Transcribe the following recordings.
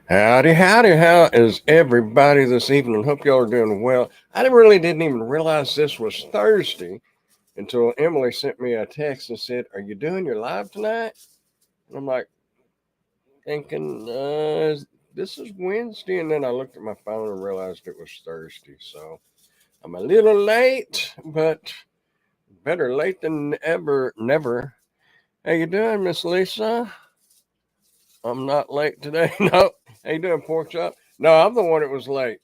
Howdy, howdy. How is everybody this evening? Hope y'all are doing well. I really didn't even realize this was Thursday until Emily sent me a text and said, "Are you doing your live tonight?" And I'm like, thinking, this is Wednesday. And then I looked at my phone and realized it was Thursday. So I'm a little late, but better late than ever, never. How you doing, Miss Lisa? I'm not late today. No. How you doing, pork chop? No, I'm the one that was late.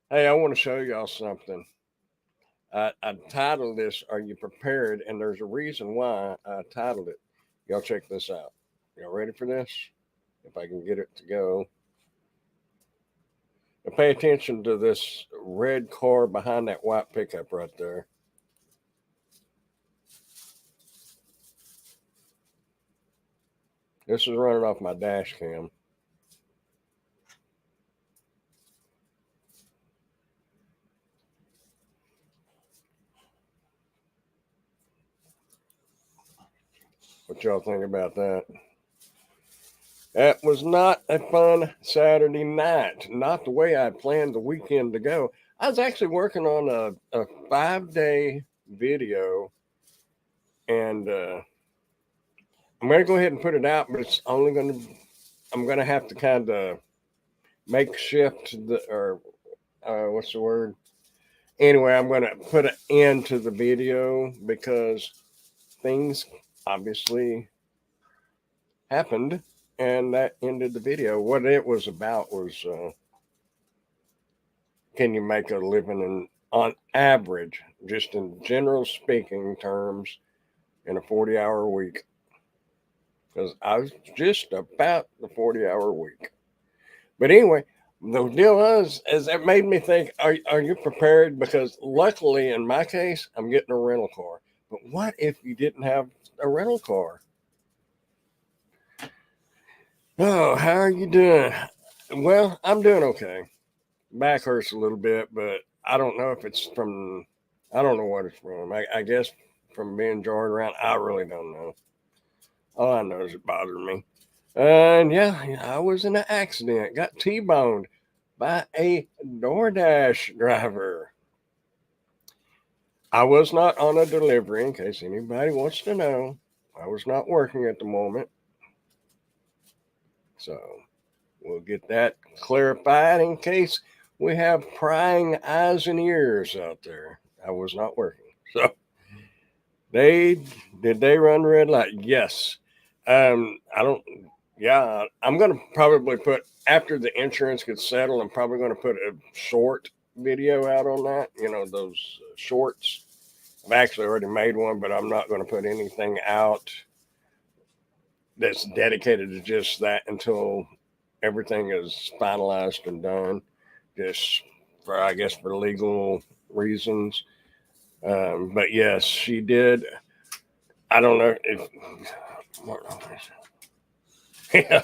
Hey, I want to show y'all something. I titled this, Are You Prepared? And there's a reason why I titled it. Y'all check this out. Y'all ready for this? If I can get it to go. Now pay attention to this red car behind that white pickup right there. This is running off my dash cam. What y'all think about that? That was not a fun Saturday night. Not the way I planned the weekend to go. I was actually working on a 5-day video, and I'm going to go ahead and put it out, but it's only going to, I'm going to have to kind of make shift or what's the word? Anyway, I'm going to put an end to the video because things obviously happened, and that ended the video. What it was about was can you make a living on average, just in general speaking terms, in a 40-hour week? Because I was just about the 40-hour week. But anyway, the deal is it made me think, are you prepared? Because luckily, in my case, I'm getting a rental car. But what if you didn't have a rental car? Oh, how are you doing? Well, I'm doing okay. Back hurts a little bit, but I don't know if it's from, I don't know what it's from. I guess from being jarred around. I really don't know. All I know is it bothered me. And yeah, I was in an accident, got T-boned by a DoorDash driver. I was not on a delivery, in case anybody wants to know. I was not working at the moment. So we'll get that clarified in case we have prying eyes and ears out there. I was not working. So they did they run red light? Yes. I don't yeah, I'm gonna probably put after the insurance gets settled, I'm probably gonna put a short video out on that. You know, those shorts. I've actually already made one, but I'm not going to put anything out that's dedicated to just that until everything is finalized and done. Just for, I guess, for legal reasons. But yes, she did. I don't know if. Yeah,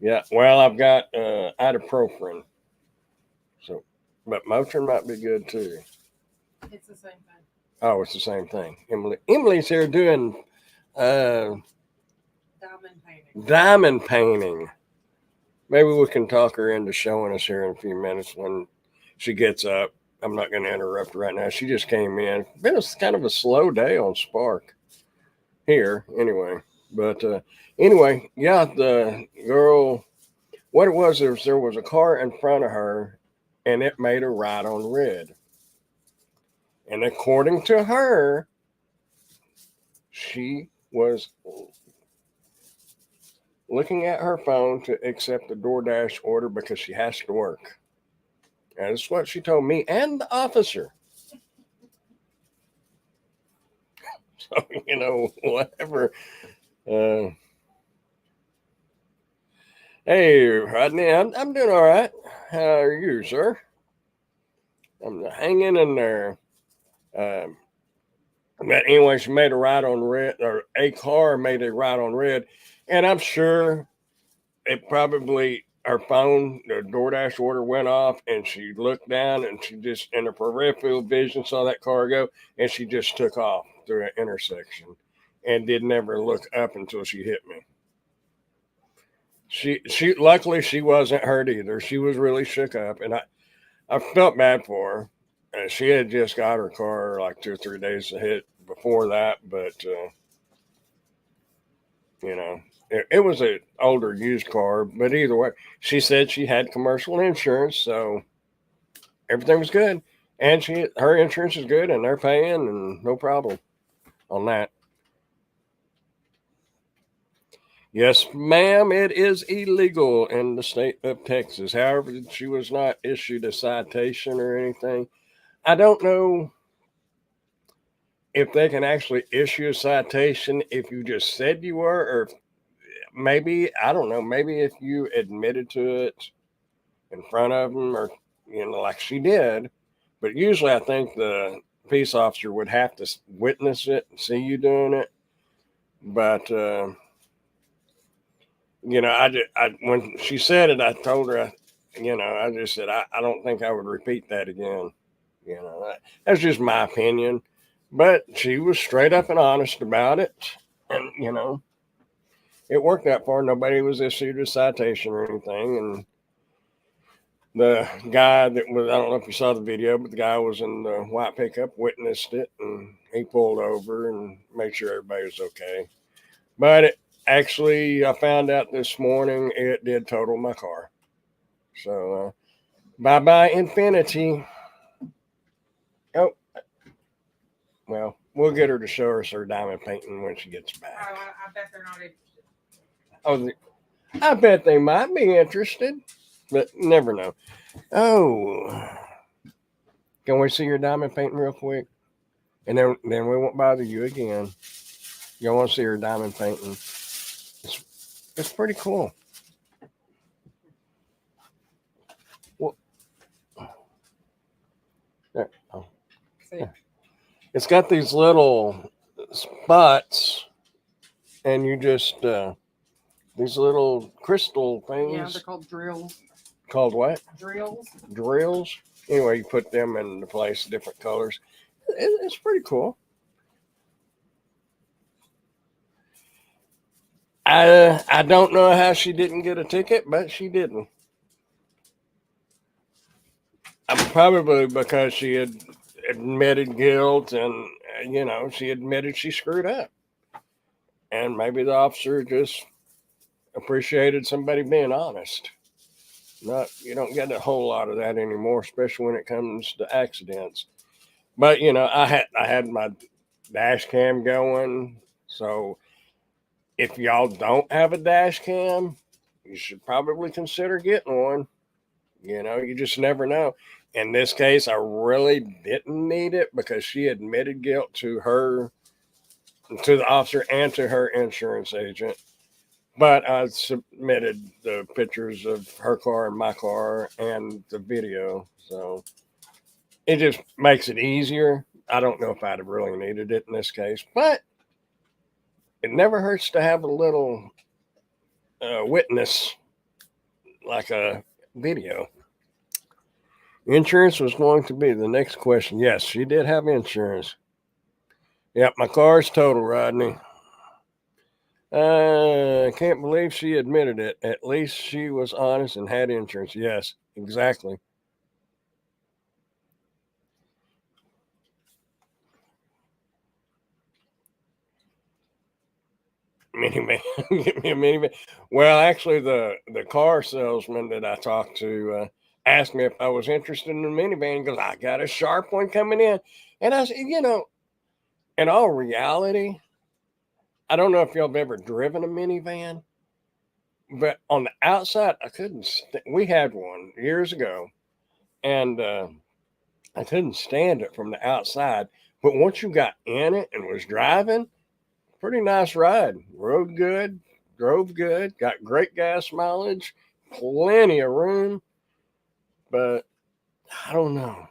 yeah. Well, I've got ibuprofen, so but Motrin might be good too. It's the same thing. Oh, it's the same thing. Emily's here doing uh, Diamond painting. diamond painting. Maybe we can talk her into showing us here in a few minutes when she gets up. I'm not going to interrupt right now. She just came in. Been a kind of a slow day on Spark here, anyway. But anyway, yeah, the girl. What it was is there was a car in front of her, and it made a right on red. And according to her, she was looking at her phone to accept the DoorDash order because she has to work. And that's what she told me and the officer. So, whatever. Uh, hey, Rodney, I'm doing all right. How are you, sir? I'm hanging in there. Um, but anyway, she made a right on red, or a car made a right on red. And I'm sure it probably, her phone, the DoorDash order went off, and she looked down and she just, in her peripheral vision, saw that car go, and she just took off through an intersection and did never look up until she hit me. She luckily she wasn't hurt either. She was really shook up, and I felt bad for her. She had just got her car like 2 or 3 days ahead before that, but you know, it was an older used car. But either way, she said she had commercial insurance, so everything was good, and her insurance is good, and they're paying, and no problem on that. Yes, ma'am, it is illegal in the state of Texas. However, she was not issued a citation or anything. I don't know if they can actually issue a citation if you just said you were, or maybe, I don't know, maybe if you admitted to it in front of them, or, like she did. But usually I think the peace officer would have to witness it and see you doing it. But, when she said it, I told her, I just said, I don't think I would repeat that again. That's just my opinion. But she was straight up and honest about it. And, it worked out for her. Nobody was issued a citation or anything. And the guy that was, I don't know if you saw the video, but the guy was in the white pickup, witnessed it, and he pulled over and made sure everybody was okay. But actually, I found out this morning it did total my car. So, bye-bye Infinity. Oh, well, we'll get her to show us her diamond painting when she gets back. I bet they're not interested. Oh, I bet they might be interested, but never know. Oh, can we see your diamond painting real quick? And then we won't bother you again. You want to see her diamond painting? It's pretty cool. Well, there. Oh. See? It's got these little spots, and you just these little crystal things. Yeah, they're called drills. Called what? Drills. Drills. Anyway, you put them into place, different colors. It's pretty cool. I don't know how she didn't get a ticket, but she didn't. Probably because she had admitted guilt, and she admitted she screwed up, and maybe the officer just appreciated somebody being honest. You don't get a whole lot of that anymore, especially when it comes to accidents. But I had my dash cam going, so if y'all don't have a dash cam, you should probably consider getting one. You just never know. In this case, I really didn't need it because she admitted guilt to the officer, and to her insurance agent. But I submitted the pictures of her car and my car and the video. So it just makes it easier. I don't know if I'd have really needed it in this case, but it never hurts to have a little witness, like a video. Insurance was going to be the next question. Yes, she did have insurance. Yep, my car's total, Rodney. I can't believe she admitted it. At least she was honest and had insurance. Yes, exactly. Minivan. Get me a minivan. Well, actually, the car salesman that I talked to asked me if I was interested in a minivan because I got a sharp one coming in. And I said, in all reality, I don't know if y'all have ever driven a minivan, but on the outside, I couldn't. We had one years ago, and I couldn't stand it from the outside. But once you got in it and was driving, pretty nice ride. Rode good, drove good, got great gas mileage, plenty of room. But I don't know.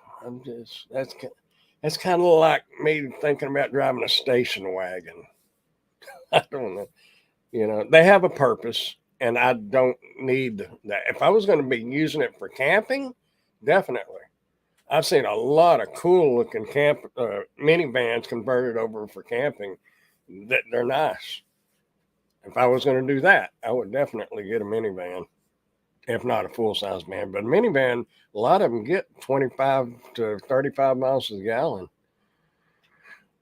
That's kind of like me thinking about driving a station wagon. I don't know. They have a purpose, and I don't need that. If I was going to be using it for camping, definitely. I've seen a lot of cool looking minivans converted over for camping. That they're nice. if I was going to do that, I would definitely get a minivan, if not a full size van. But a minivan, a lot of them get 25 to 35 miles to the gallon.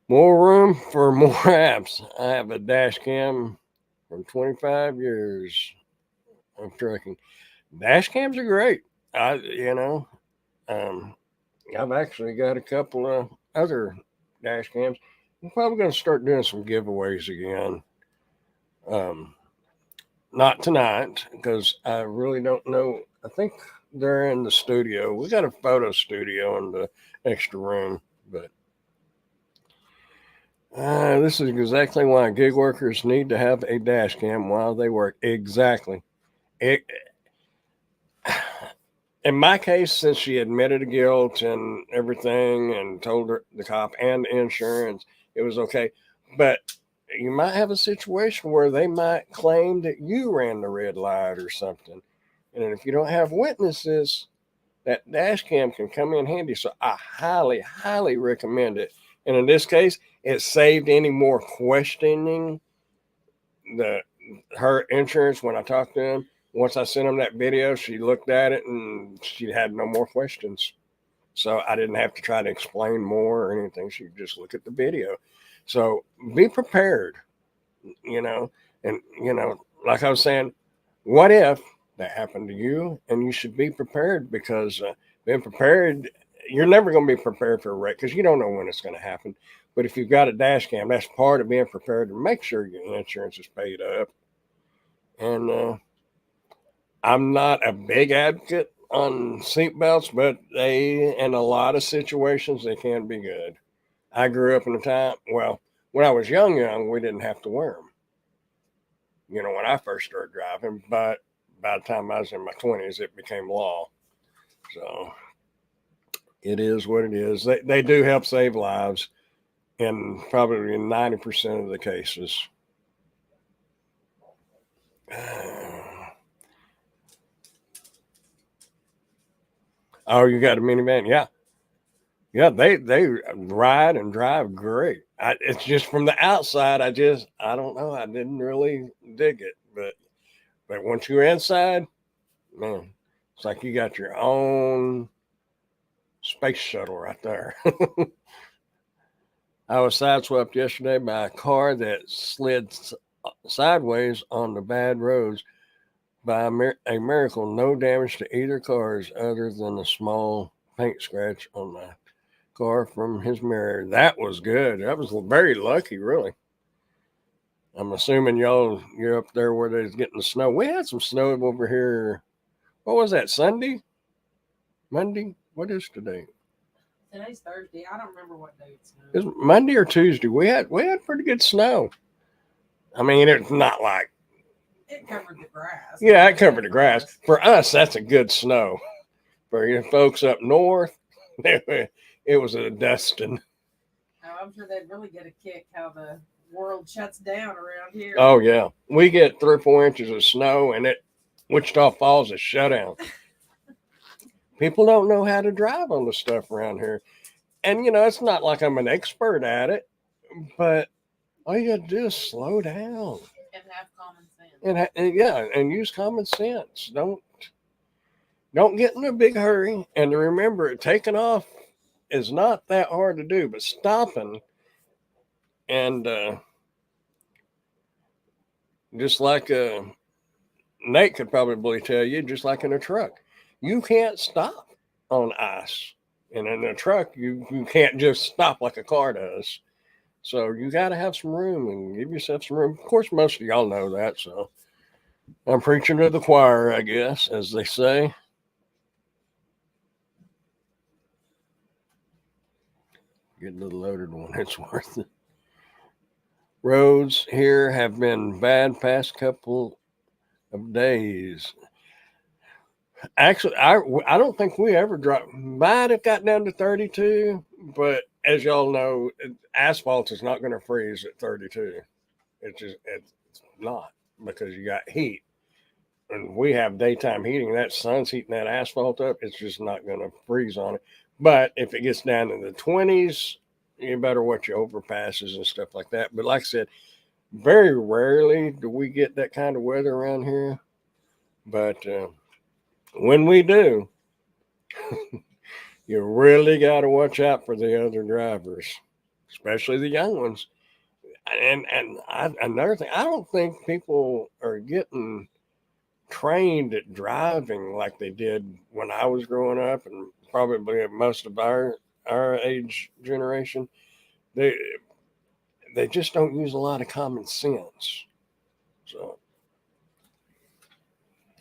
More room for more apps. I have a dash cam from 25 years of trucking. Dash cams are great. Um, I've actually got a couple of other dash cams. I'm probably going to start doing some giveaways again. Not tonight because I really don't know. I think they're in the studio. We got a photo studio in the extra room, but this is exactly why gig workers need to have a dash cam while they work. Exactly. It, in my case, since she admitted to guilt and everything and told her, the cop and the insurance, it was okay. But you might have a situation where they might claim that you ran the red light or something. And if you don't have witnesses, that dash cam can come in handy. So I highly, highly recommend it. And in this case, it saved any more questioning the her insurance when I talked to them. Once I sent them that video, she looked at it and she had no more questions. So I didn't have to try to explain more or anything. She could just look at the video. So be prepared, and like I was saying, what if that happened to you? And you should be prepared because being prepared, you're never going to be prepared for a wreck because you don't know when it's going to happen. But if you've got a dash cam, that's part of being prepared to make sure your insurance is paid up. And I'm not a big advocate on seatbelts, but in a lot of situations, they can be good. I grew up in a time, well, when I was young, we didn't have to wear them, when I first started driving. But by the time I was in my 20s, it became law. So it is what it is. They do help save lives in probably 90% of the cases. Oh, you got a minivan? Yeah. Yeah, they ride and drive great. It's just from the outside, I don't know. I didn't really dig it. But once you're inside, man, it's like you got your own space shuttle right there. I was sideswept yesterday by a car that slid sideways on the bad roads. By a miracle, no damage to either cars other than a small paint scratch on my car from his mirror. That was good. That was very lucky, really. I'm assuming you're up there where they're getting the snow. We had some snow over here. What was that, Sunday? Monday? What is today? Today's Thursday. I don't remember what day it's It was Monday or Tuesday. We had pretty good snow. I mean, it's not like it covered the grass. Yeah, it covered the grass. For us, that's a good snow. For you folks up north, it was a dusting. Oh, I'm sure they'd really get a kick how the world shuts down around here. Oh yeah, we get 3 or 4 inches of snow, and Wichita Falls is shut down. People don't know how to drive on the stuff around here, and it's not like I'm an expert at it, but all you got to do is slow down and have common sense. And use common sense. Don't get in a big hurry, and remember, taking off is not that hard to do, but stopping and just like Nate could probably tell you, just like in a truck, you can't stop on ice, and in a truck, you can't just stop like a car does. So you got to have some room and give yourself some room. Of course, most of y'all know that, so I'm preaching to the choir, I guess, as they say. Get a little loaded one. It's worth it. Roads here have been bad past couple of days. Actually, I don't think we ever dropped. Might have got down to 32, but as y'all know, asphalt is not going to freeze at 32. It's not, because you got heat, and we have daytime heating. That sun's heating that asphalt up. It's just not going to freeze on it. But if it gets down in the 20s, you better watch your overpasses and stuff like that. But like I said, Very rarely do we get that kind of weather around here, but when we do, you really got to watch out for the other drivers, especially the young ones. Another thing, I don't think people are getting trained at driving like they did when I was growing up, and probably most of our age generation. They they just don't use a lot of common sense. So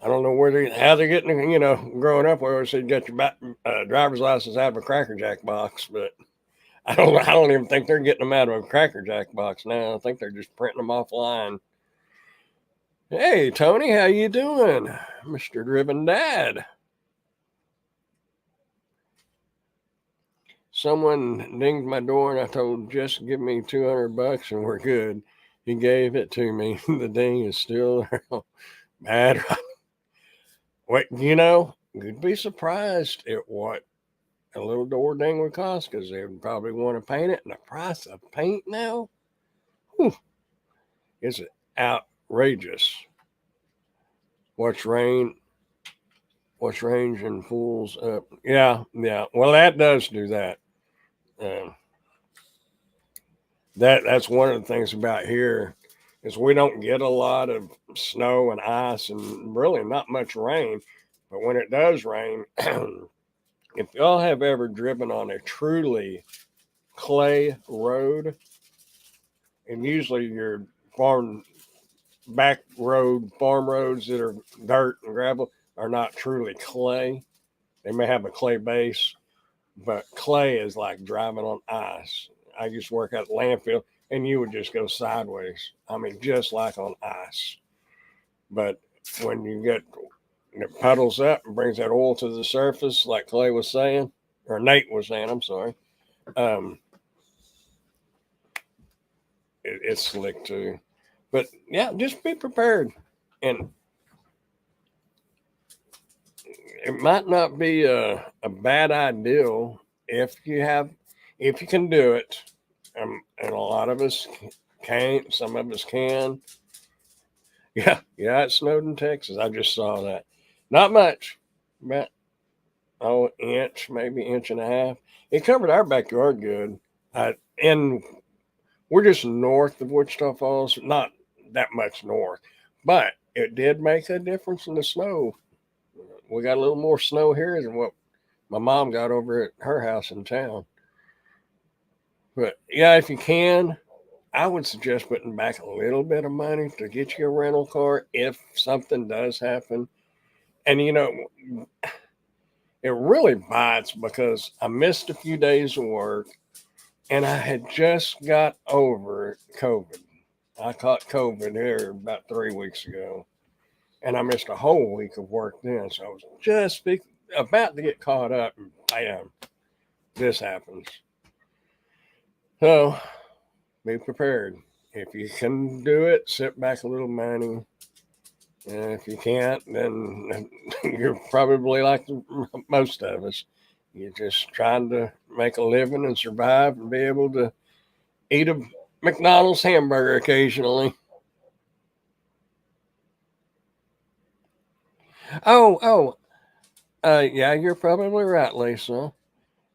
I don't know how they're getting. Growing up, we always said get your driver's license out of a Cracker Jack box, but I don't even think they're getting them out of a Cracker Jack box now. I think they're just printing them offline. Hey, Tony, how you doing, Mr. Driven Dad? Someone dinged my door, and I told just give me $200 and we're good. He gave it to me. The ding is still there. Bad. Wait, you'd be surprised at what a little door ding would cost, because they would probably want to paint it. And the price of paint now, whew, is outrageous. What's ranging fools up? Yeah. Well, that does do that. That's one of the things about here is we don't get a lot of snow and ice and really not much rain. But when it does rain, if y'all have ever driven on a truly clay road, and usually your farm roads that are dirt and gravel are not truly clay. They may have a clay base, but clay is like driving on ice. I used to work at the landfill, and you would just go sideways. I mean, just like on ice. But when you get it puddles up and brings that oil to the surface, like Clay was saying, or Nate was saying, I'm sorry, it's slick too. But yeah, just be prepared. And it might not be a bad idea if you can do it. And a lot of us can't. Some of us can. Yeah, it snowed in Texas. I just saw that. Not much, about inch, maybe inch and a half. It covered our backyard good. And we're just north of Wichita Falls, not that much north, but it did make a difference in the snow. We got a little more snow here than what my mom got over at her house in town. But yeah, if you can, I would suggest putting back a little bit of money to get you a rental car if something does happen. And it really bites because I missed a few days of work, and I had just got over COVID. I caught COVID here about 3 weeks ago, and I missed a whole week of work then. So I was just about to get caught up, and bam, this happens. So be prepared. If you can do it, sit back a little money. And if you can't, then you're probably like most of us. You're just trying to make a living and survive and be able to eat a McDonald's hamburger occasionally. Yeah, you're probably right, Lisa.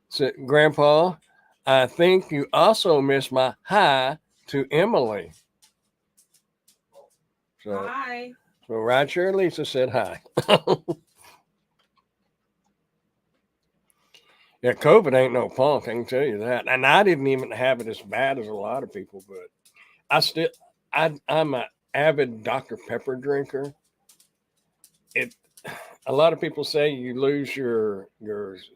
So, Grandpa, I think you also missed my hi to Emily. Hi. So right here, Lisa said hi. Yeah, COVID ain't no punk, I can tell you that. And I didn't even have it as bad as a lot of people, but I'm an avid Dr. Pepper drinker. A lot of people say you lose your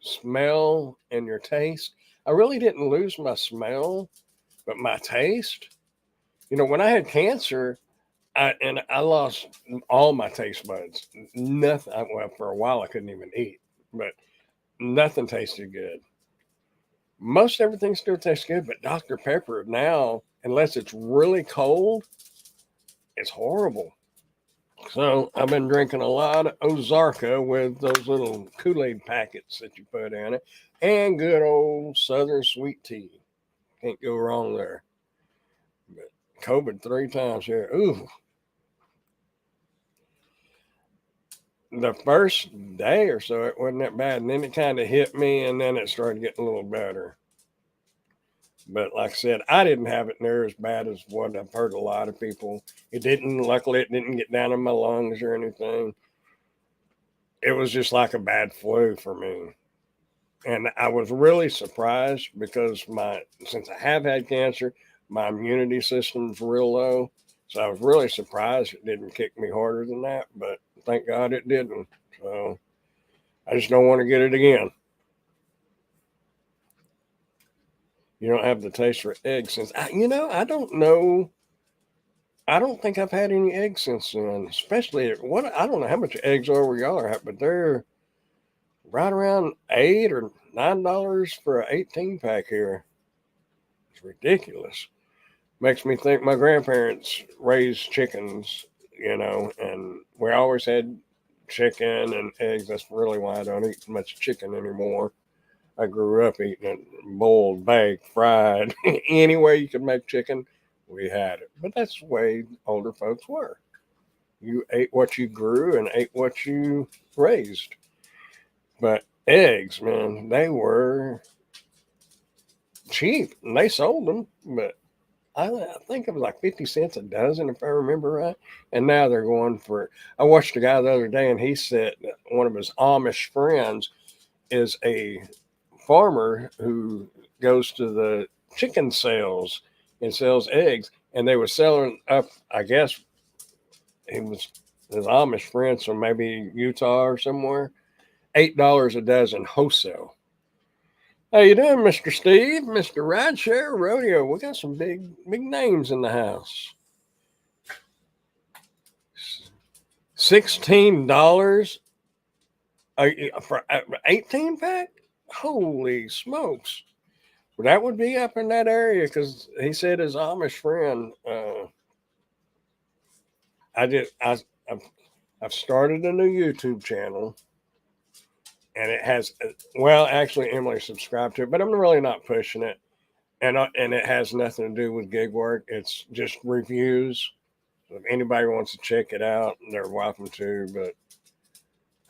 smell and your taste. I really didn't lose my smell, but my taste. When I had cancer, I lost all my taste buds. Nothing. Well, for a while I couldn't even eat, but nothing tasted good. Most everything still tastes good, but Dr. Pepper now, unless it's really cold, it's horrible. So I've been drinking a lot of Ozarka with those little Kool-Aid packets that you put in it, and good old Southern sweet tea. Can't go wrong there. But COVID 3 times here. Ooh. The first day or so, it wasn't that bad. And then it kind of hit me, and then it started getting a little better. But like I said, I didn't have it near as bad as what I've heard a lot of people. Luckily, it didn't get down in my lungs or anything. It was just like a bad flu for me. And I was really surprised because since I have had cancer, my immunity system's real low. So I was really surprised it didn't kick me harder than that, but thank God it didn't. So I just don't want to get it again. You don't have the taste for eggs since I don't know. I don't think I've had any eggs since then. Especially I don't know how much eggs are where y'all are at, but they're right around $8 or $9 for an 18 pack here. It's ridiculous. Makes me think my grandparents raised chickens, and we always had chicken and eggs. That's really why I don't eat much chicken anymore. I grew up eating it boiled, baked, fried. Any way you could make chicken, we had it. But that's the way older folks were. You ate what you grew and ate what you raised. But eggs, man, they were cheap and they sold them, but I think it was like 50 cents a dozen, if I remember right. And now they're going for. I watched a guy the other day, and he said that one of his Amish friends is a farmer who goes to the chicken sales and sells eggs. And they were selling up, I guess he was his Amish friends from maybe Utah or somewhere, $8 a dozen wholesale. How you doing, Mr. Steve? Mr. Rideshare Rodeo. We got some big names in the house. $16 for 18 pack? Holy smokes. Well, that would be up in that area because he said his Amish friend. I've started a new YouTube channel, and it has, well, actually, Emily subscribed to it, but I'm really not pushing it. And it has nothing to do with gig work. It's just reviews. So if anybody wants to check it out, they're welcome to. But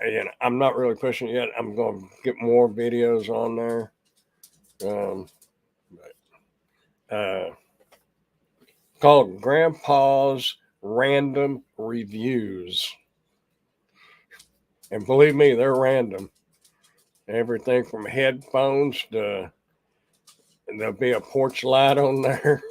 again, I'm not really pushing it yet. I'm going to get more videos on there. Called Grandpa's Random Reviews. And believe me, they're random. Everything from headphones to, and there'll be a porch light on there.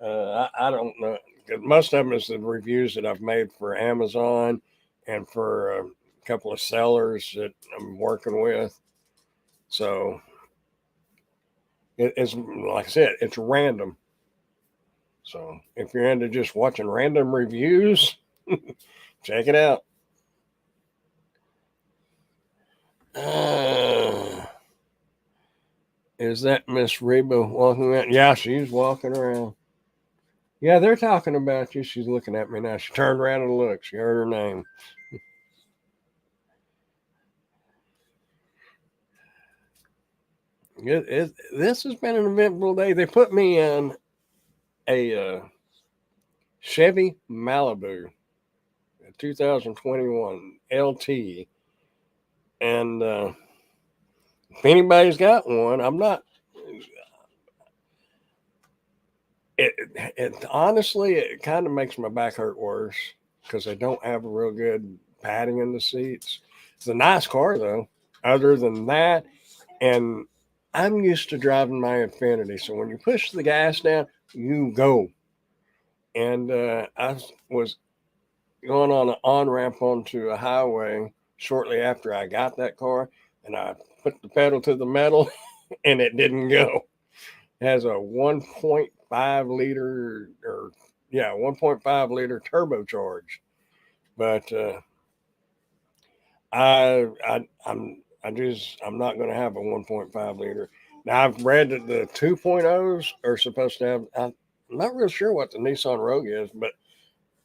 I don't know. Most of them is the reviews that I've made for Amazon and for a couple of sellers that I'm working with. So it's like I said, it's random. So if you're into just watching random reviews, check it out. Is that Miss Reba walking around? Yeah, she's walking around. Yeah, they're talking about you. She's looking at me now. She turned around and looked. She heard her name. This has been an eventful day. They put me in a Chevy Malibu, 2021 LT, and if anybody's got one, I'm not. It honestly, it kind of makes my back hurt worse because they don't have a real good padding in the seats. It's a nice car though. Other than that, and I'm used to driving my Infiniti, so when you push the gas down, you go. And I was going on an on ramp onto a highway shortly after I got that car, and I put the pedal to the metal, and it didn't go. It has a 1.5 liter, or yeah, 1.5 liter turbocharge, but I'm not going to have a 1.5 liter. Now I've read that the 2.0s are supposed to have. I'm not real sure what the Nissan Rogue is, but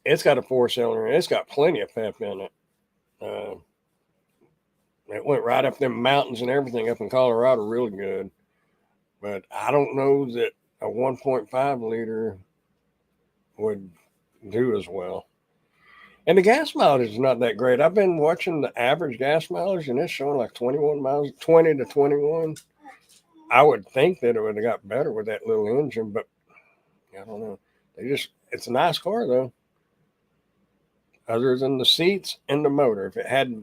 it's got a 4-cylinder and it's got plenty of pep in it. It went right up them mountains and everything up in Colorado really good. But I don't know that a 1.5 liter would do as well. And the gas mileage is not that great. I've been watching the average gas mileage, and it's showing like 21 miles, 20 to 21. I would think that it would have got better with that little engine, but I don't know. It's a nice car though, other than the seats and the motor. If it had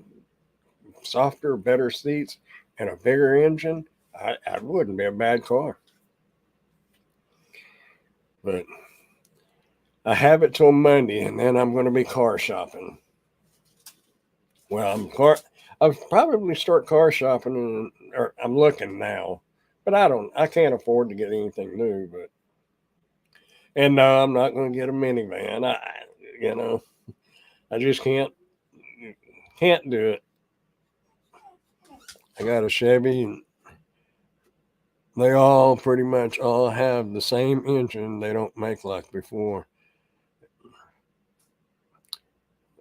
softer, better seats and a bigger engine, I wouldn't be a bad car. But I have it till Monday, and then I'm going to be car shopping. Well, I'll probably start car shopping, or I'm looking now, but I can't afford to get anything new. And no, I'm not going to get a minivan. You know, I just can't do it. I got a Chevy, and they all pretty much all have the same engine. They don't make like before.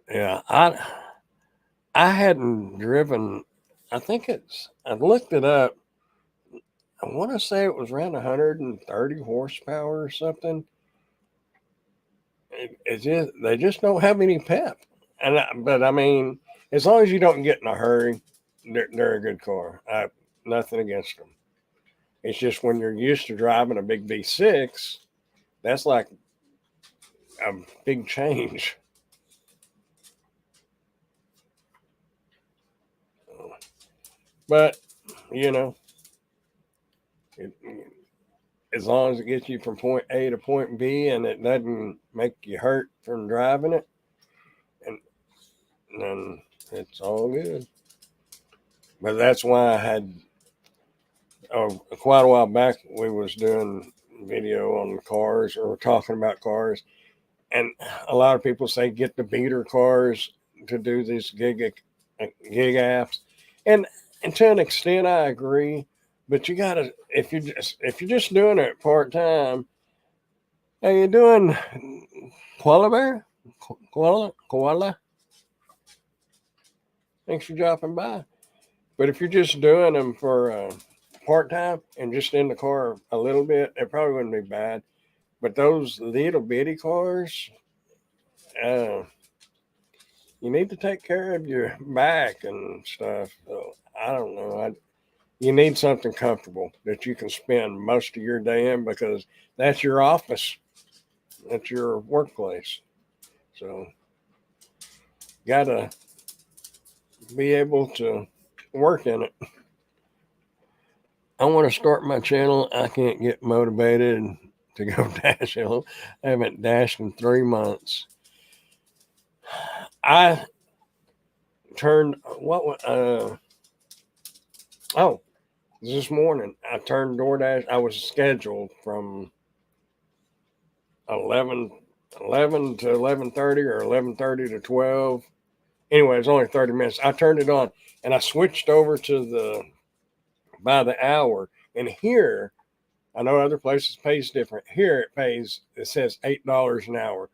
Yeah, I hadn't driven. I looked it up. I want to say it was around 130 horsepower or something. They just don't have any pep. But I mean, as long as you don't get in a hurry, they're a good car. Nothing against them. It's just when you're used to driving a big V6, that's like a big change. But you know, it, as long as it gets you from point A to point B and it doesn't make you hurt from driving it, and then it's all good. But that's why I had quite a while back we was doing video on cars or talking about cars, and a lot of people say get the beater cars to do these gig apps, and to an extent I agree. But you gotta if you're just doing it part time. How you doing, Koala Bear? Koala? Thanks for dropping by. But if you're just doing them for part time and just in the car a little bit, it probably wouldn't be bad. But those little bitty cars, uh, you need to take care of your back and stuff. So I don't know. You need something comfortable that you can spend most of your day in because that's your office, that's your workplace. So gotta be able to work in it. I want to start my channel. I can't get motivated to go dash. I haven't dashed in 3 months. I turned this morning I turned DoorDash. I was scheduled from 11 to 11:30 or 11:30 to 12. Anyway, it was only 30 minutes. I turned it on and I switched over to the by the hour. And here, I know other places pays different. Here it says $8 an hour.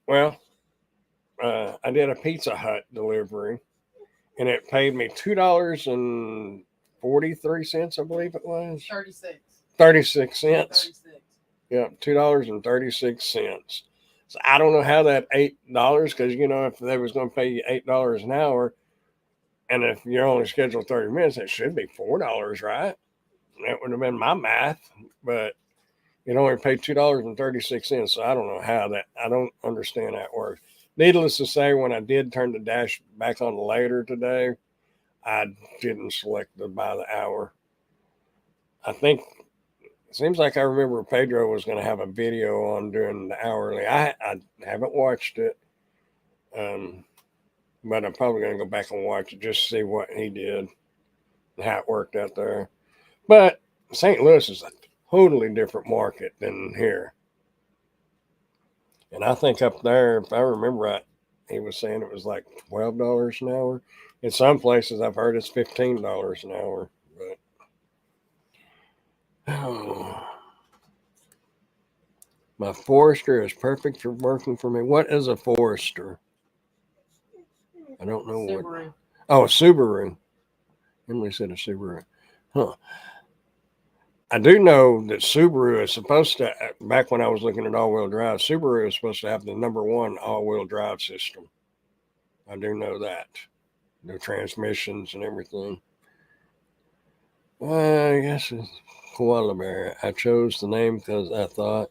Well, I did a Pizza Hut delivery and it paid me $2.43, I believe it was. 36. 36 cents. 36. Yeah, $2.36. So I don't know how that $8, because if they was going to pay you $8 an hour, and if you're only scheduled 30 minutes, it should be $4, right? That would have been my math, but it only paid $2.36. So I don't know I don't understand how it works. Needless to say, when I did turn the dash back on later today, I didn't select the by the hour. I think it seems like I remember Pedro was going to have a video on doing the hourly. I haven't watched it, but I'm probably going to go back and watch it just to see what he did and how it worked out there. But St. Louis is a totally different market than here. And I think up there, if I remember right, he was saying it was like $12 an hour. In some places, I've heard it's $15 an hour. But my Forester is perfect for working for me. What is a Forester? I don't know Subaru. what. Oh, a Subaru. Emily said a Subaru. Huh. I do know that Subaru is supposed to, back when I was looking at all wheel drive, Subaru is supposed to have the #1 all wheel drive system. I do know that. The transmissions and everything. I guess it's Koala Bear. I chose the name because I thought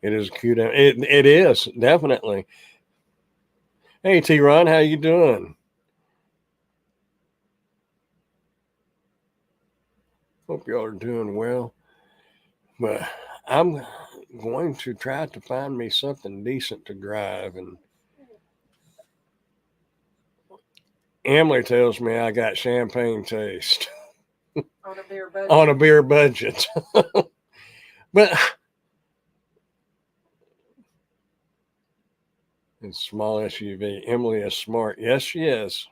it is cute. It is, definitely. Hey, T-Ron, how you doing? Hope y'all are doing well. But I'm going to try to find me something decent to drive. And Emily tells me I got champagne taste On a beer budget. on a beer budget. But it's small SUV. Emily is smart. Yes, she is.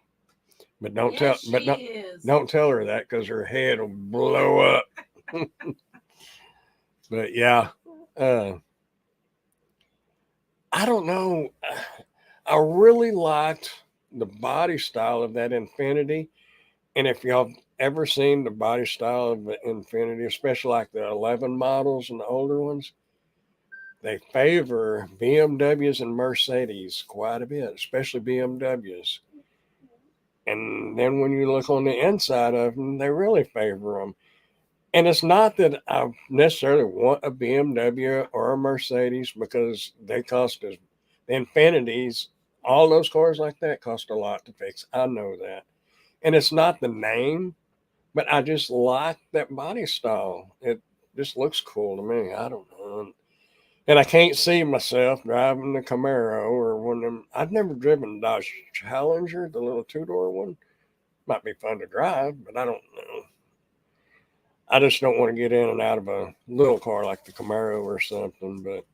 But don't Yes, tell. But she don't, is. don't tell her that because her head will blow up. But yeah, uh, I don't know. I really liked the body style of that Infinity. And if y'all ever seen the body style of the Infinity, especially like the 11 models and the older ones, they favor BMWs and Mercedes quite a bit, especially BMWs. And then when you look on the inside of them, they really favor them. And it's not that I necessarily want a BMW or a Mercedes because they cost us, the Infinities, all those cars like that cost a lot to fix. I know that. And it's not the name, but I just like that body style. It just looks cool to me. I don't know. And I can't see myself driving the Camaro or one of them. I've never driven Dodge Challenger, the little two-door one. Might be fun to drive, but I don't know. I just don't want to get in and out of a little car like the Camaro or something. But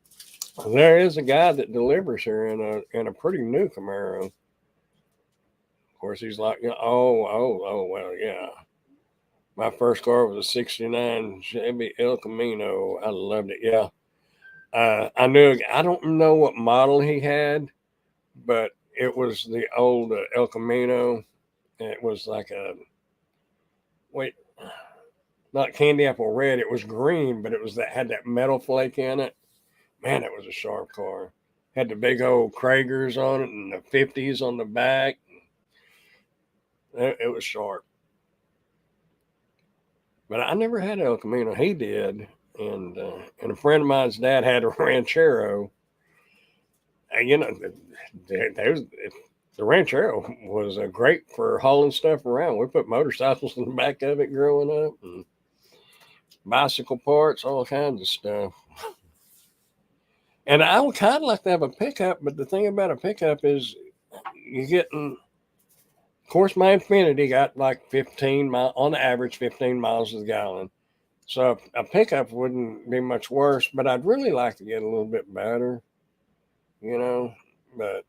there is a guy that delivers here in a pretty new Camaro. Of course, he's like, oh, well, yeah. My first car was a '69 Chevy El Camino. I loved it. Yeah. I knew, I don't know what model he had, but it was the old El Camino. It was like wait, not candy apple red. It was green, but it was that had that metal flake in it. Man, it was a sharp car. Had the big old Kragers on it and the 50s on the back. It was sharp. But I never had El Camino. He did. And a friend of mine's dad had a Ranchero. And, the Ranchero was great for hauling stuff around. We put motorcycles in the back of it growing up, and bicycle parts, all kinds of stuff. And I would kind of like to have a pickup, but the thing about a pickup is you're getting, of course, my Infinity got like 15 miles, on average, 15 miles a gallon. So a pickup wouldn't be much worse, but I'd really like to get a little bit better, you know. But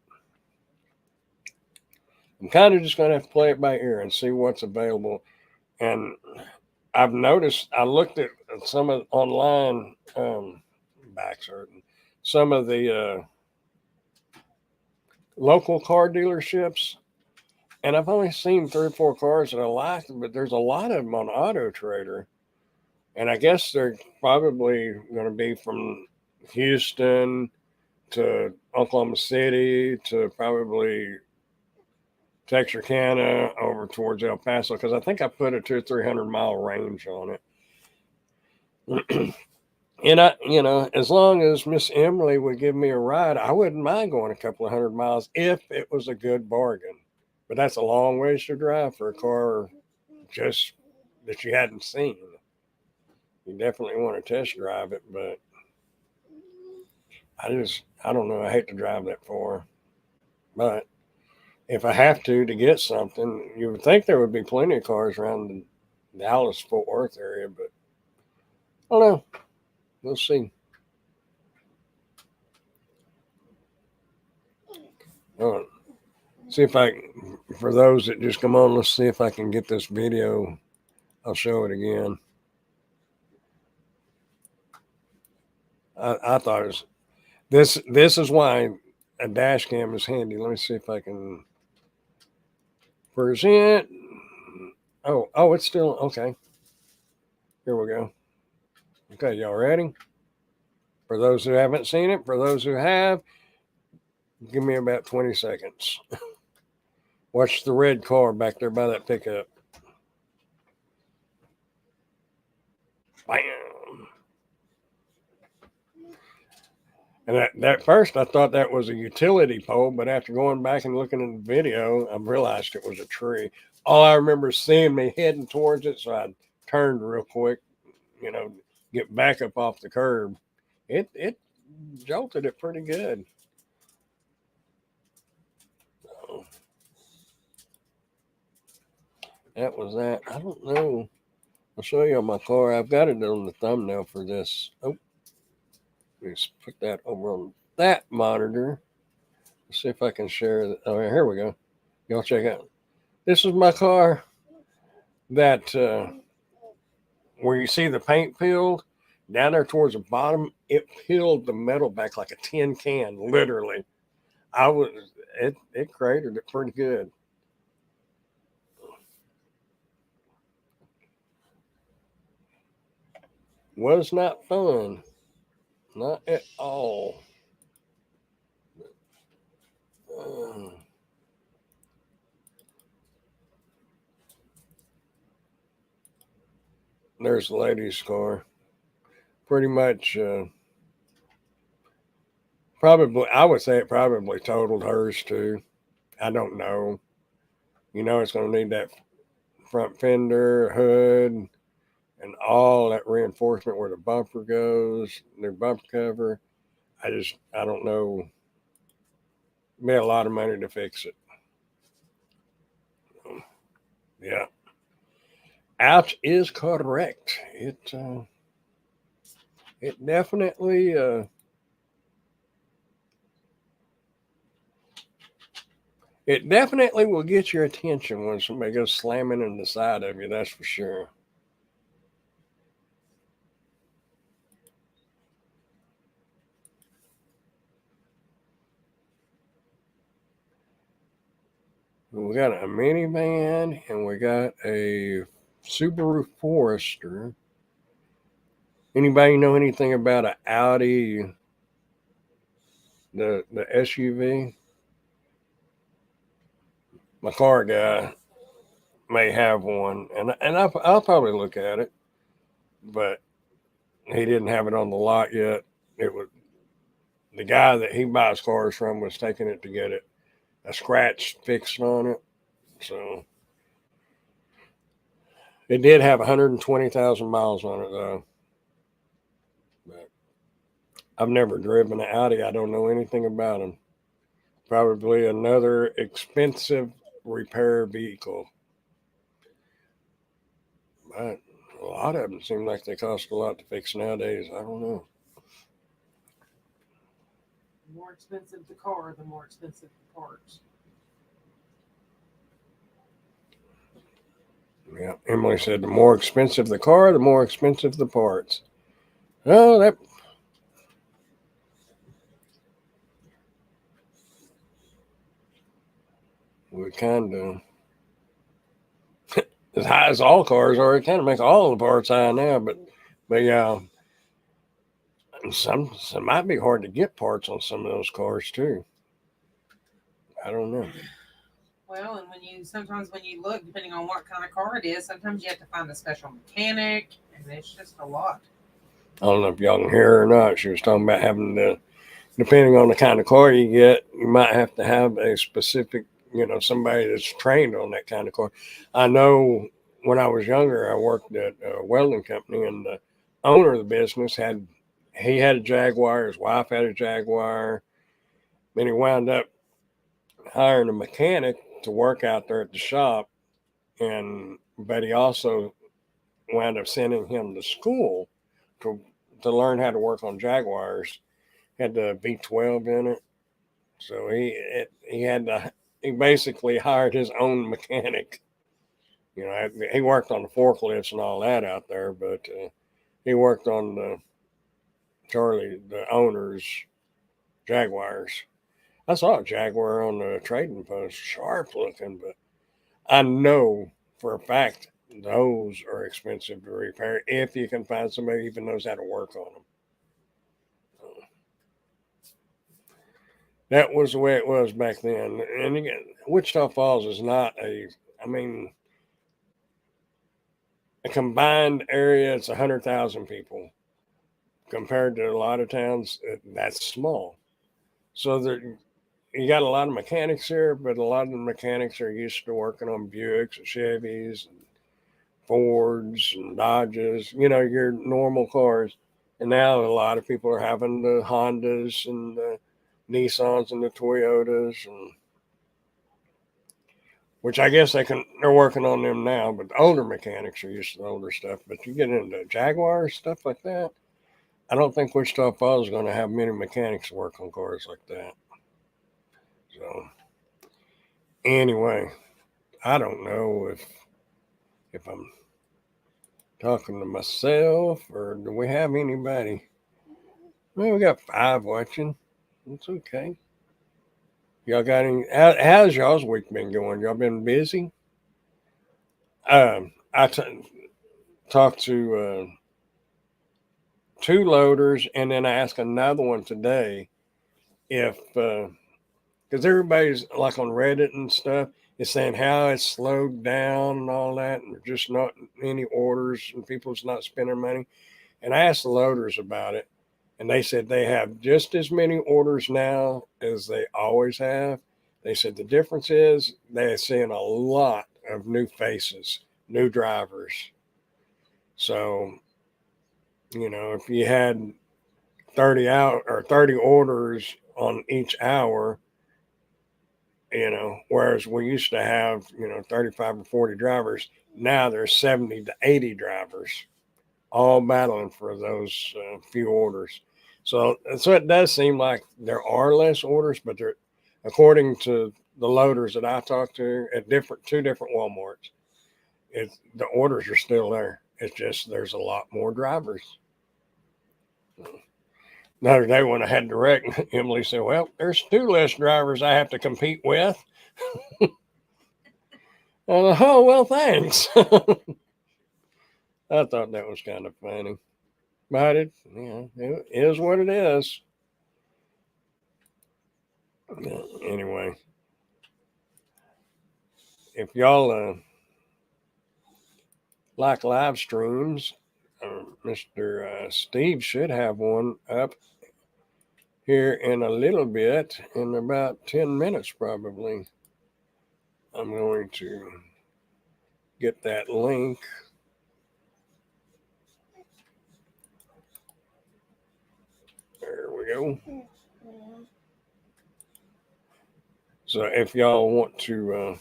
I'm kind of just going to have to play it by ear and see what's available. And I've noticed, I looked at some of online, back certain, some of the local car dealerships, and I've only seen 3 or 4 cars that I like, but there's a lot of them on Auto Trader. And I guess they're probably going to be from Houston to Oklahoma City to probably Texarkana over towards El Paso, because I think I put a 200-300 mile range on it. And as long as Miss Emily would give me a ride, I wouldn't mind going a couple of 100 miles if it was a good bargain. But that's a long ways to drive for a car just that you hadn't seen. You definitely want to test drive it, but I don't know. I hate to drive that far. But if I have to get something, you would think there would be plenty of cars around the Dallas Fort Worth area, but I don't know. We'll see. Oh, see if I, for those that just come on, let's see if I can get this video. I'll show it again. I thought it was this is why a dash cam is handy. Let me see if I can present. Oh, it's still okay. Here we go. Okay, y'all ready? For those who haven't seen it, for those who have, give me about 20 seconds. Watch the red car back there by that pickup. Bam. And at first, I thought that was a utility pole, but after going back and looking at the video, I realized it was a tree. All I remember is seeing me heading towards it, so I turned real quick, you know, get back up off the curb. It jolted it pretty good. So that was that. I don't know. I'll show you on my car. I've got it on the thumbnail for this. Oh, let's put that over on that monitor. Let's see if I can share that. Oh, here we go. Y'all check out. This is my car that where you see the paint peeled down there towards the bottom, it peeled the metal back like a tin can, literally. I was it cratered it pretty good. Was not fun. Not at all. Uh, there's the lady's car. Pretty much probably I would say it probably totaled hers too. I don't know. You know it's gonna need that front fender, hood, and all that reinforcement where the bumper goes, their bumper cover. I don't know. It'd be a lot of money to fix it. Yeah. Ouch is correct. It definitely it definitely will get your attention when somebody goes slamming in the side of you, that's for sure. We got a minivan and we got a Subaru Forester. Anybody know anything about an Audi, the SUV? My car guy may have one, and I'll probably look at it, but he didn't have it on the lot yet. It was the guy that he buys cars from was taking it to get it a scratch fixed on it. So it did have 120,000 miles on it though. But I've never driven an Audi. I don't know anything about them. Probably another expensive repair vehicle. But a lot of them seem like they cost a lot to fix nowadays. I don't know. The more expensive the car, the more expensive the parts. Yeah, Emily said the more expensive the car, the more expensive the parts. Oh, that would kind of, as high as all cars are, it kind of makes all the parts high now. But yeah, some might be hard to get parts on some of those cars too. I don't know. Well, and sometimes when you look, depending on what kind of car it is, sometimes you have to find a special mechanic, and it's just a lot. I don't know if y'all can hear her or not. She was talking about having to, depending on the kind of car you get, you might have to have a specific, somebody that's trained on that kind of car. I know when I was younger, I worked at a welding company, and the owner of the business had a Jaguar. His wife had a Jaguar. Then he wound up hiring a mechanic to work out there at the shop, but he also wound up sending him to school to learn how to work on Jaguars. Had the V12 in it, so he basically hired his own mechanic. He worked on the forklifts and all that out there, but he worked on the owner's Jaguars. I saw a Jaguar on the trading post, sharp looking, but I know for a fact those are expensive to repair if you can find somebody who even knows how to work on them. That was the way it was back then. And again, Wichita Falls is not I mean, a combined area, it's 100,000 people. Compared to a lot of towns, that's small. So there, you got a lot of mechanics here, but a lot of the mechanics are used to working on Buicks and Chevys and Fords and Dodges, your normal cars. And now a lot of people are having the Hondas and the Nissans and the Toyotas, and which I guess they're working on them now, but the older mechanics are used to the older stuff. But you get into Jaguars, stuff like that, I don't think Wichita Falls is going to have many mechanics work on cars like that. So anyway, I don't know if I'm talking to myself or do we have anybody? Well, we got 5 watching. It's okay. Y'all got any? How's y'all's week been going? Y'all been busy? I talked to 2 loaders, and then I asked another one today if because everybody's like on Reddit and stuff is saying how it's slowed down and all that, and there's just not any orders and people's not spending money. And I asked the loaders about it, and they said they have just as many orders now as they always have. They said the difference is they're seeing a lot of new faces, new drivers. So, if you had 30 out or 30 orders on each hour, whereas we used to have, 35 or 40 drivers, now there's 70 to 80 drivers all battling for those few orders. So it does seem like there are less orders, but they're, according to the loaders that I talked to at 2 different Walmarts, the orders are still there. It's just there's a lot more drivers. The other day when I had direct, Emily said, "Well, there's 2 less drivers I have to compete with." Oh, well, thanks. I thought that was kind of funny, but it is what it is. Anyway, if y'all like live streams, Mr. Steve should have one up here in a little bit, in about 10 minutes probably. I'm going to get that link. There we go. So if y'all want to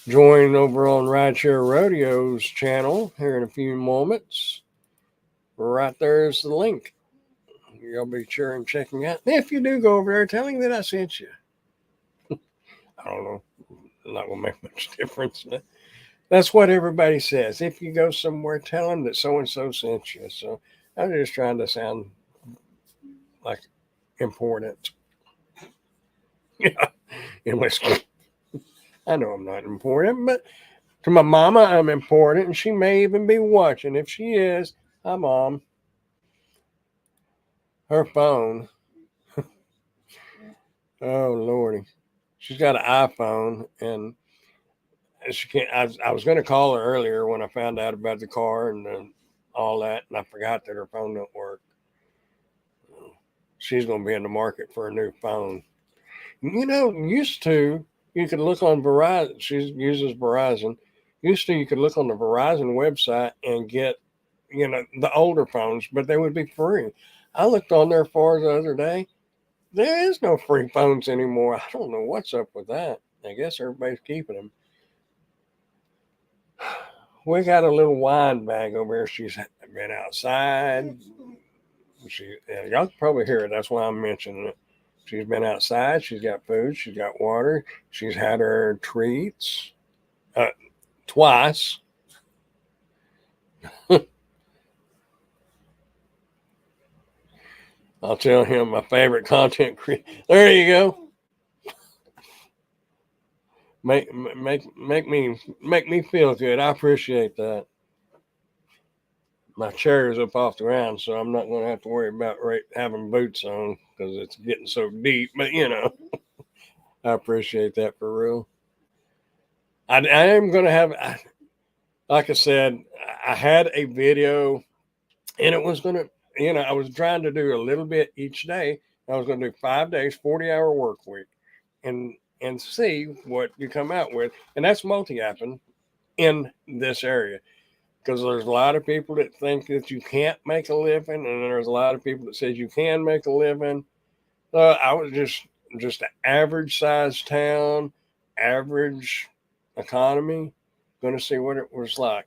join over on Rideshare Rodeo's channel here in a few moments, right there's the link. Y'all be sure and checking out. If you do go over there, tell him that I sent you. I don't know. Not going to make much difference. But that's what everybody says. If you go somewhere, tell them that so-and-so sent you. So I'm just trying to sound like important. Yeah. I know I'm not important, but to my mama, I'm important, and she may even be watching. If she is, hi, Mom. Her phone. Oh, Lordy. She's got an iPhone, and she can't. I was going to call her earlier when I found out about the car and all that, and I forgot that her phone don't work. She's going to be in the market for a new phone. Used to, you could look on Verizon. She uses Verizon. Used to, you could look on the Verizon website and get, the older phones, but they would be free. I looked on there for the other day. There is no free phones anymore. I don't know what's up with that. I guess everybody's keeping them. We got a little wine bag over here. She's been outside. Y'all can probably hear it. That's why I'm mentioning it. She's been outside. She's got food. She's got water. She's had her treats twice. I'll tell him my favorite content creator. There you go. make me feel good. I appreciate that. My chair is up off the ground, so I'm not going to have to worry about having boots on because it's getting so deep. But I appreciate that for real. I am going to have, like I said, I had a video, and it was going to, I was trying to do a little bit each day. I was going to do 5 days, 40-hour work week, and see what you come out with, and that's multi-apping in this area. Because there's a lot of people that think that you can't make a living, and there's a lot of people that says you can make a living. I was just an average sized town, average economy, going to see what it was like.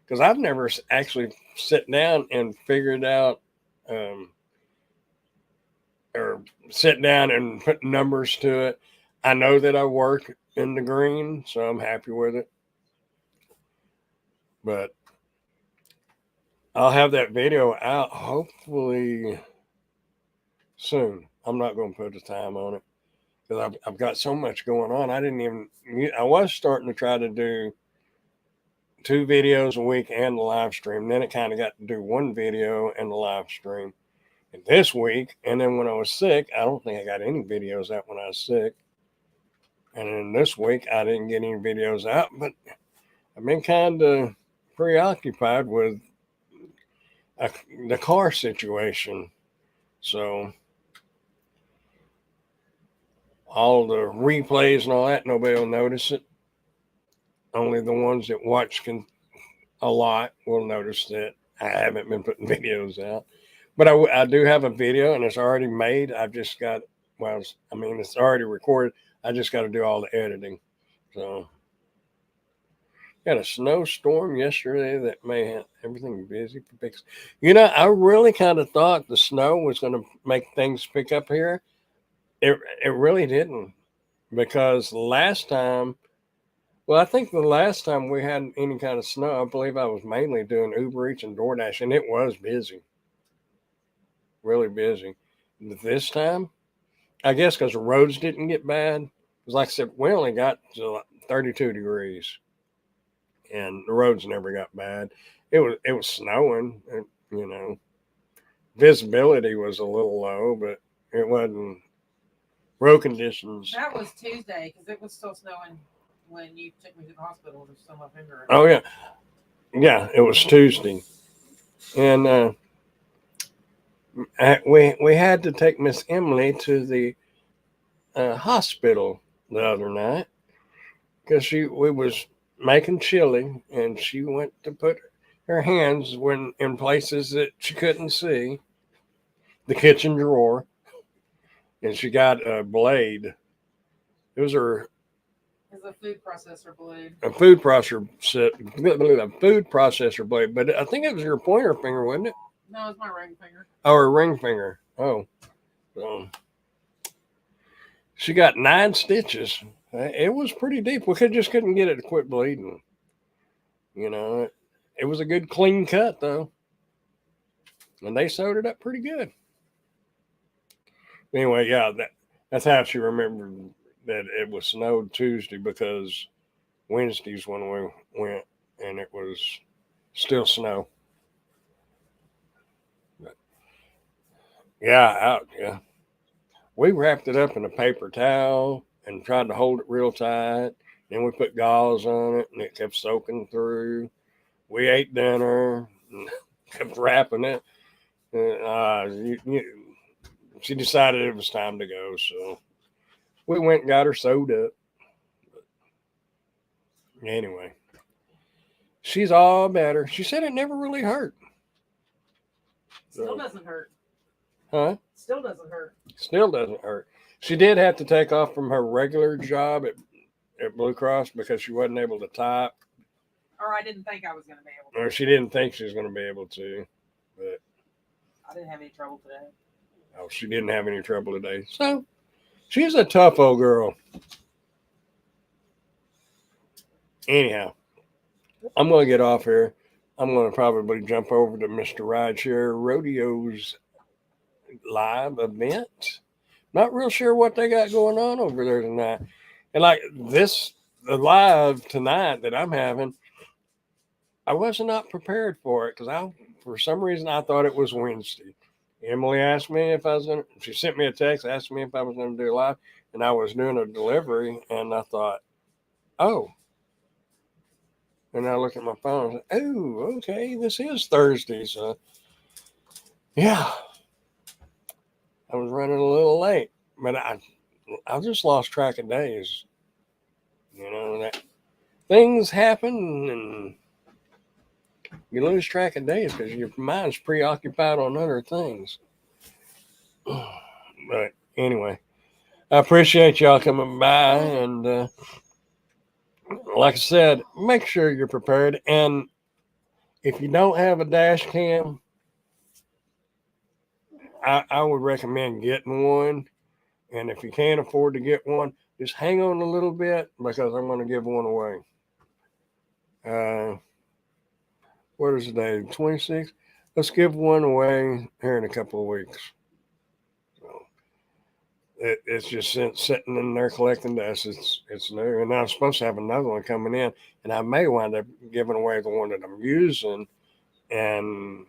Because I've never actually sat down and figured out, or sit down and put numbers to it. I know that I work in the green, so I'm happy with it. But I'll have that video out hopefully soon. I'm not going to put a time on it because I've got so much going on. I was starting to try to do 2 videos a week and the live stream. Then it kind of got to do 1 video and the live stream. And this week, and then when I was sick, I don't think I got any videos out when I was sick. And then this week, I didn't get any videos out, but I've been kind of preoccupied with the car situation. So all the replays and all that, nobody will notice it. Only the ones that watch a lot will notice that I haven't been putting videos out. But I do have a video, and it's already made. I've just got, it's already recorded. I just got to do all the editing. So, got a snowstorm yesterday that may have everything busy for picks. I really kind of thought the snow was going to make things pick up here. It really didn't, because last time, I think the last time we had any kind of snow, I believe I was mainly doing Uber Eats and DoorDash, and it was busy, really busy. But this time, I guess because the roads didn't get bad, because like I said, we only got to 32 degrees, and the roads never got bad. It was snowing, and, visibility was a little low, but it wasn't road conditions. That was Tuesday because it was still snowing when you took me to the hospital to sew my finger. Oh yeah, it was Tuesday, and we had to take Miss Emily to the hospital the other night because we was making chili, and she went to put her hands in places that she couldn't see, the kitchen drawer, and she got a blade. It was her. It's a food processor blade. A food processor blade, but I think it was your pointer finger, wasn't it? No, it's my ring finger. Oh, her ring finger. Oh, so she got 9 stitches. It was pretty deep. We just couldn't get it to quit bleeding. It was a good clean cut though, and they sewed it up pretty good. Anyway, yeah, that's how she remembered that it was snowed Tuesday, because Wednesday's when we went and it was still snow. But yeah, we wrapped it up in a paper towel and tried to hold it real tight. Then we put gauze on it, and it kept soaking through. We ate dinner and kept wrapping it. She decided it was time to go, so we went and got her sewed up. But anyway, she's all better. She said it never really hurt. Still doesn't hurt. Huh? Still doesn't hurt. Still doesn't hurt. She did have to take off from her regular job at Blue Cross because she wasn't able to type. Or I didn't think I was going to be able to. Or she didn't think she was going to be able to. But I didn't have any trouble today. Oh, she didn't have any trouble today. So she's a tough old girl. Anyhow, I'm going to get off here. I'm going to probably jump over to Mr. Rideshare Rodeo's live event. Not real sure what they got going on over there tonight. And like this the live tonight that I'm having, I was not prepared for it because for some reason, I thought it was Wednesday. Emily asked me if I was going to, she sent me a text, asked me if I was going to do a live, and I was doing a delivery, and I thought, oh. And I looked at my phone and said, oh, okay, this is Thursday. So, yeah, I was running a little late, but I just lost track of days. That things happen and you lose track of days because your mind's preoccupied on other things. But anyway, I appreciate y'all coming by. And like I said, make sure you're prepared. And if you don't have a dash cam, I would recommend getting one. And if you can't afford to get one, just hang on a little bit because I'm going to give one away. What is the day? 26? Let's give one away here in a couple of weeks. So it's just sitting in there collecting dust. It's new. And I'm supposed to have another one coming in. And I may wind up giving away the one that I'm using and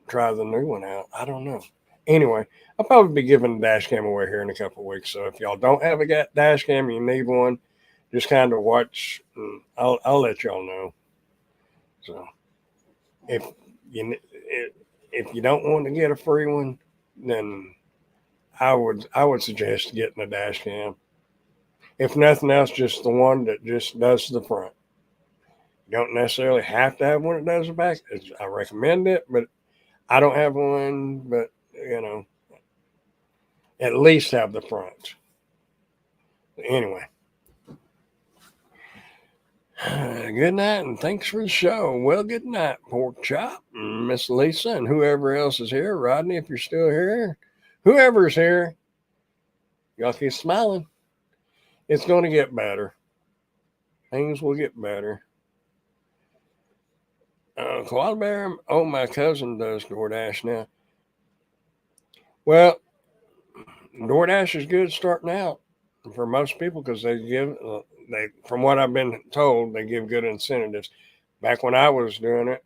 try the new one out. I don't know. Anyway, I'll probably be giving the dash cam away here in a couple of weeks. So if y'all don't have a dash cam, you need one, just kind of watch. I'll let y'all know. So if you don't want to get a free one, then I would suggest getting a dash cam. If nothing else, just the one that just does the front. You don't necessarily have to have one that does the back. I recommend it, but I don't have one. But at least have the front. Anyway, good night and thanks for the show. Well, good night, Pork Chop, Miss Lisa, and whoever else is here. Rodney, if you're still here, whoever's here, y'all keep smiling. It's going to get better. Things will get better. Koala Bear, my cousin does DoorDash now. Well, DoorDash is good starting out for most people because from what I've been told, they give good incentives. Back when I was doing it,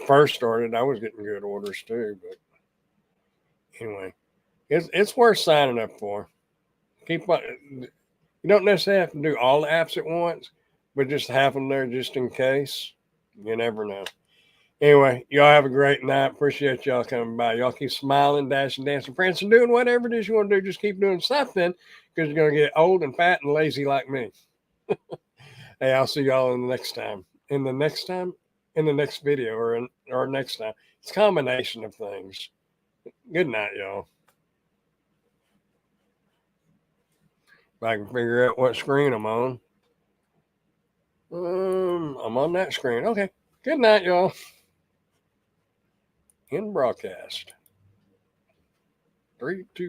first started, I was getting good orders too. But anyway, it's worth signing up for. You don't necessarily have to do all the apps at once, but just have them there just in case. You never know. Anyway, y'all have a great night. Appreciate y'all coming by. Y'all keep smiling, dashing, dancing, prancing, doing whatever it is you want to do. Just keep doing something because you're going to get old and fat and lazy like me. Hey, I'll see y'all in the next time. In the next video or next time. It's a combination of things. Good night, y'all. If I can figure out what screen I'm on. I'm on that screen. Okay. Good night, y'all. In broadcast. 3, 2.